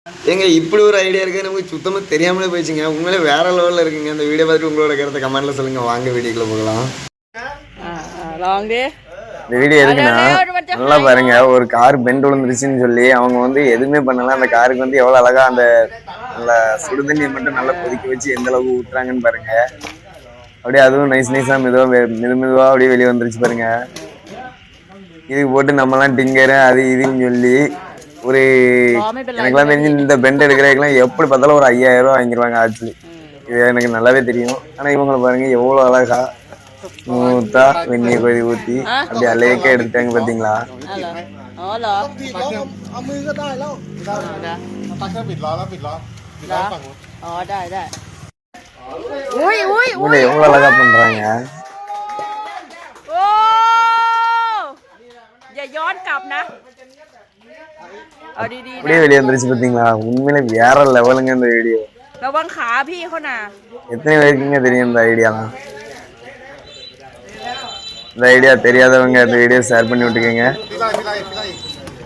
ஏங்க இப்படி ஒரு ஐடியா இருக்கு நமக்கு சுத்தமாக தெரியாமலே போயிடுச்சுங்க. உண்மையிலே வேற லெவலில் இருக்குங்க. அந்த வீடியோ பார்த்துட்டு உங்களோட கருத்தை கமெண்ட்ல சொல்லுங்க. வாங்க வீடியோக்குள்ள போகலாம். இந்த வீடியோ எதுக்குன்னா நல்லா பாருங்க, ஒரு கார் பெண்ட் விழுந்துருச்சுன்னு சொல்லி அவங்க வந்து எதுவுமே பண்ணல. அந்த காருக்கு வந்து எவ்வளவு அழகா அந்த நல்ல சுடுதண்ணியை மட்டும் நல்லா கொதிக்க வச்சு எந்த அளவுக்கு ஊத்துறாங்கன்னு பாருங்க. அப்படியே அதுவும் நைஸ் நைஸா மெதுவா அப்படியே வெளியே வந்துருச்சு பாருங்க. இதுக்கு போட்டு நம்மலாம் டிங்கரு அது இதுன்னு சொல்லி ஒரு எனக்குலாம் தெரிஞ்சு இந்த பெண்ட் எடுக்கிறதுக்கெல்லாம் எப்படி பார்த்தாலும் ஒரு 5000 ரூபா வாங்கிடுவாங்க ஆக்சுவலி. இது எனக்கு நல்லாவே தெரியும். ஆனா இவங்களை பாருங்க எவ்வளவு அழகா ஸ்மூத்தா வெந்நிய கொதி ஊத்தி அப்படி அலையக்க எடுத்துட்டாங்க பாத்தீங்களா. எவ்வளவு அழகா பண்றாங்க. அப்படியே வெளியே வந்துருச்சு பாத்தீங்களா. உண்மையிலே வேற லெவலுங்க இந்த வீடியோ. எத்தனை பேருக்குங்க தெரியும் இந்த ஐடியாலாம். இந்த ஐடியா தெரியாதவங்க இந்த வீடியோ ஷேர் பண்ணி விட்டுக்கோங்க.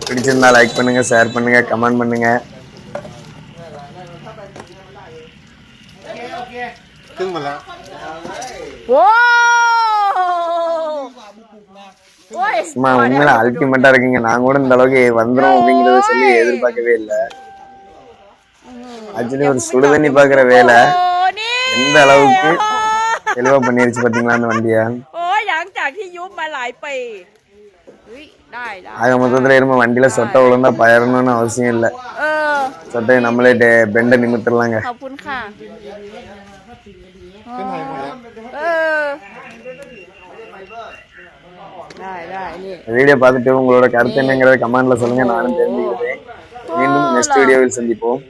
பிடிச்சிருந்தா லைக் பண்ணுங்க, ஷேர் பண்ணுங்க, கமெண்ட் பண்ணுங்க. சும்மா உண்மையில அல்டிமேட்டா இருக்குங்க. நான் கூட இந்த அளவுக்கு வந்துடும் அப்படிங்கறத சொல்லி எதிர்பார்க்கவே இல்லை. ஆக்சுவலி ஒரு சுடுதண்ணி பாக்குற வேலை எந்த அளவுக்கு தெளிவா பண்ணிருச்சு பாத்தீங்களா அந்த வண்டிய. ஆக மொத்தத்துல இரும வண்டியில சொட்டை விழுந்தா பயரணும்னு அவசியம் இல்லை. சொட்டையை நம்மளே பெண்டை நிமித்திடலாங்க. வீடியோ பார்த்துட்டு உங்களோட கருத்து என்னங்கிறத கமெண்ட்ல சொல்லுங்க. நானும் தெரிஞ்சுக்கிறேன். மீண்டும் நெக்ஸ்ட் வீடியோவில் சந்திப்போம்.